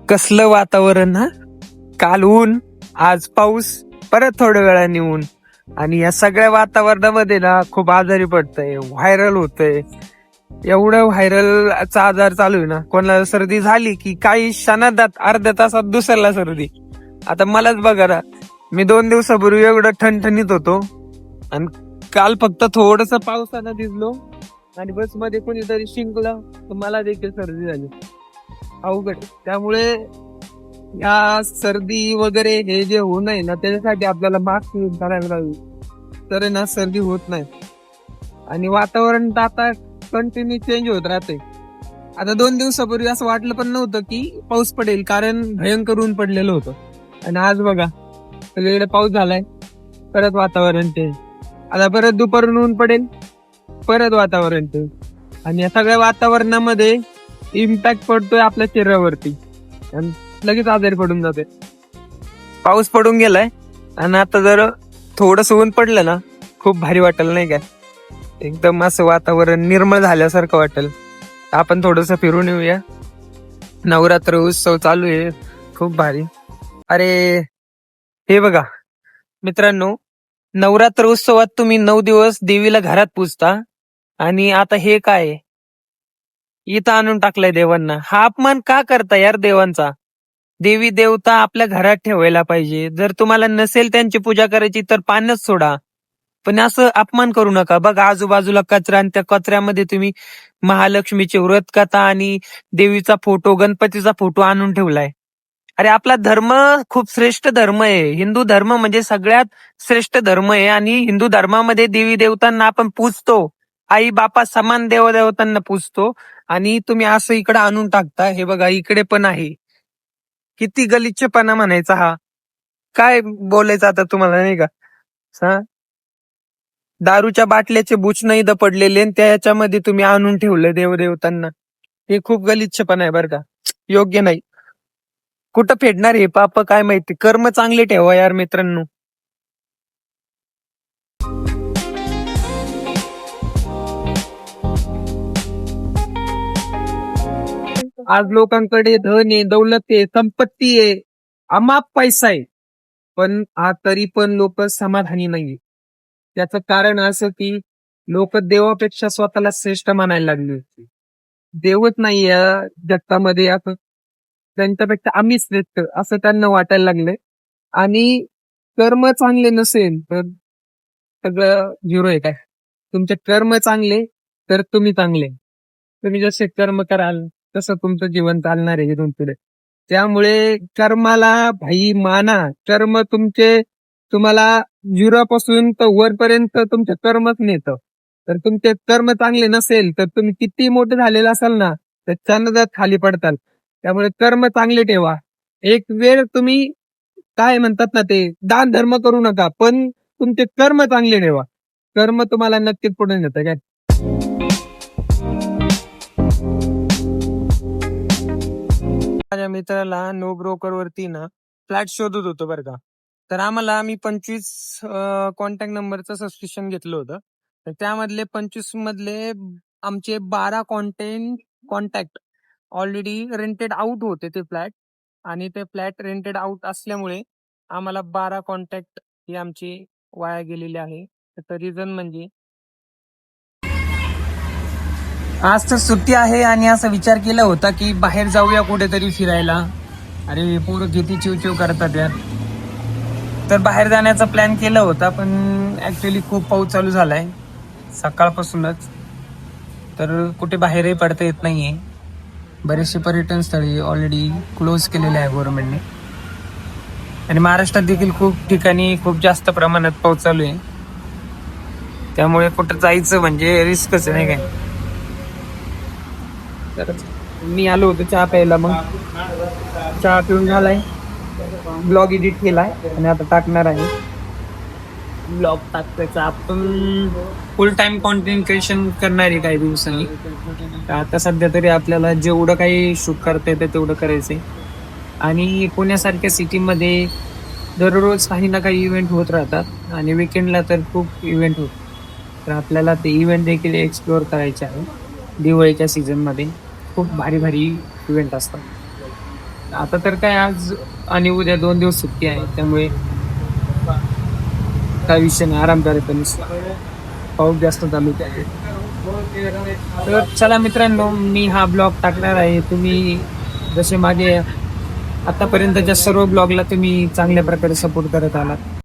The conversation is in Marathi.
कसलं वातावरण हा. काल ऊन, आज पाऊस, परत थोड्या वेळाने ऊन. आणि या सगळ्या वातावरणामध्ये ना खूप आजारी पडतंय, व्हायरल होतंय. एवढं व्हायरलचा आजार चालू आहे ना, कोणाला सर्दी झाली की काही क्षणात अर्ध्या तासात दुसऱ्याला सर्दी. आता मलाच बघा ना, मी 2 दिवसापूर्वी एवढं ठणठणीत होतो आणि काल फक्त थोडस पावसानं भिजलो आणि बसमध्ये कोणीतरी शिंकलं तर मला देखील सर्दी झाली. अवघड. त्यामुळे या सर्दी वगैरे हे जे होऊ नये ना, त्याच्यासाठी आपल्याला मास्क यूज करायला लागेल, तर ना सर्दी होत नाही. आणि वातावरण तर आता कंटिन्यू चेंज होत राहते. आता 2 दिवसापूर्वी असं वाटलं पण नव्हतं की पाऊस पडेल, कारण भयंकर ऊन पडलेलं होतं. आणि आज बघा सगळीकडे पाऊस झालाय, परत वातावरण चेंज. आता परत दुपारून ऊन पडेल, परत वातावरण चेंज. आणि या सगळ्या वातावरणामध्ये इम्पॅक्ट पडतोय आपल्या शरीरावरती आणि लगेच आजारी पडून जाते. पाऊस पडून गेलाय आणि आता जर थोडस ऊन पडलं ना, खूप भारी वाटेल नाही काय. एकदम असं वातावरण निर्मळ झाल्यासारखं वाटेल. आपण थोडस फिरून येऊया. नवरात्र उत्सव चालू आहे, खूप भारी. अरे हे बघा मित्रांनो, नवरात्र उत्सवात तुम्ही 9 दिवस देवीला घरात पूजता आणि आता हे काय इथं आणून टाकलंय देवांना. हा अपमान का करता यार देवांचा? देवी देवता आपल्या घरात ठेवायला पाहिजे. जर तुम्हाला नसेल त्यांची पूजा करायची तर पानच सोडा, पण असं अपमान करू नका. बघा आजूबाजूला कचरा आणि त्या कचऱ्यामध्ये तुम्ही महालक्ष्मीचे व्रत कथा आणि देवीचा फोटो, गणपतीचा फोटो आणून ठेवलाय. अरे आपला धर्म खूप श्रेष्ठ धर्म आहे. हिंदू धर्म म्हणजे सगळ्यात श्रेष्ठ धर्म आहे आणि हिंदू धर्मामध्ये देवी देवतांना आपण पूजतो. आई बापा समान देवदेवतांना पूजतो आणि तुम्ही असं इकडे आणून टाकता. हे बघा इकडे पण आहे. किती गलिच्छपणा म्हणायचा हा. काय बोलायचं आता तुम्हाला नाही का. हा? दारूच्या बाटल्याचे बुचणं इथं पडलेले आणि त्याच्यामध्ये तुम्ही आणून ठेवलं देवदेवतांना. हे खूप गलिच्छपणा आहे बरं का, योग्य नाही. कुठं फेडणार हे पाप काय माहिती. कर्म चांगले ठेवा यार मित्रांनो. आज लोकांकडे धन आहे, दौलत आहे, संपत्ती आहे, अमाप पैसा आहे, पण आज तरी पण लोक समाधानी नाहीये. त्याचं कारण असं की लोक देवापेक्षा स्वतःला श्रेष्ठ मानायला लागली होती. देवच नाही या जगतामध्ये, असं त्यांच्यापेक्षा आम्ही श्रेष्ठ असं त्यांना वाटायला लागलंय. आणि कर्म चांगले नसेल तर सगळं झिरो आहे काय. तुमचे कर्म चांगले तर तुम्ही चांगले. तुम्ही जसे कर्म कराल तसं तुमचं जीवन चालणार आहे इथून पुढे. त्यामुळे कर्माला भाई माना. कर्म तुमचे तुम्हाला झिरोपासून तर वरपर्यंत तुमचे कर्मच नेतं. तर तुमचे कर्म चांगले नसेल तर तुम्ही किती मोठे झालेले असाल ना, तर चंद्रात खाली पडताल. त्यामुळे कर्म चांगले ठेवा. एक वेळ तुम्ही काय म्हणतात ना, ते दान धर्म करू नका, पण तुमचे कर्म चांगले ठेवा. कर्म तुम्हाला नक्कीच पुढे नेतं काय. माझ्या मित्राला नो ब्रोकर वरती ना फ्लॅट शोधत होतो बरं का. तर आम्ही 25 कॉन्टॅक्ट नंबरचं सबस्क्रिप्शन घेतलं होतं. तर त्यामधले 25 मधले आमचे 12 कॉन्टॅक्ट ऑलरेडी रेंटेड आउट होते ते फ्लॅट. आणि ते फ्लॅट रेंटेड आउट असल्यामुळे आम्हाला 12 कॉन्टॅक्ट हे आमचे वाया गेलेले आहे. त्याचं रिझन म्हणजे आज तर सुट्टी आहे आणि असा विचार केला होता की बाहेर जाऊया कुठेतरी फिरायला. अरे पोरं किती चिवचिव करतात यार. तर बाहेर जाण्याचा प्लॅन केला होता, पण ऍक्च्युली खूप पाऊस चालू झालाय सकाळपासूनच. तर कुठे बाहेरही पडता येत नाहीये. बरेचसे पर्यटन स्थळे ऑलरेडी क्लोज केलेले आहे गव्हर्नमेंटने. आणि महाराष्ट्रात देखील खूप ठिकाणी खूप जास्त प्रमाणात पाऊस चालू आहे. त्यामुळे कुठं जायचं म्हणजे रिस्कच आहे नाही काय. तर मी आलो होतो चहा प्यायला. मग चहा पिऊन झालाय, ब्लॉग एडिट केलाय आणि आता टाकणार आहे. ब्लॉग टाकायचा आपण फुल टाइम कॉन्टेंट क्रिएशन करणार आहे काही दिवसांनी. आता सध्या तरी आपल्याला जेवढं काही शूट करता येतं तेवढं करायचंय. आणि पुण्यासारख्या सिटीमध्ये दररोज काही ना काही इव्हेंट होत राहतात आणि विकेंडला तर खूप इव्हेंट होत. तर आपल्याला ते इव्हेंट देखील एक्सप्लोअर करायचे आहे. दिवाळीच्या सीझनमध्ये खूप भारी भारी इव्हेंट असतात. आता तर काय आज आणि उद्या 2 दिवस सुट्टी आहे, त्यामुळे काय विषय नाही, आराम करायचा नुसता. पाऊस जास्त चालू आहे. तर चला मित्रांनो, मी हा ब्लॉग टाकणार आहे. तुम्ही जसे माझे आतापर्यंतच्या सर्व ब्लॉगला तुम्ही चांगल्या प्रकारे सपोर्ट करत आलात.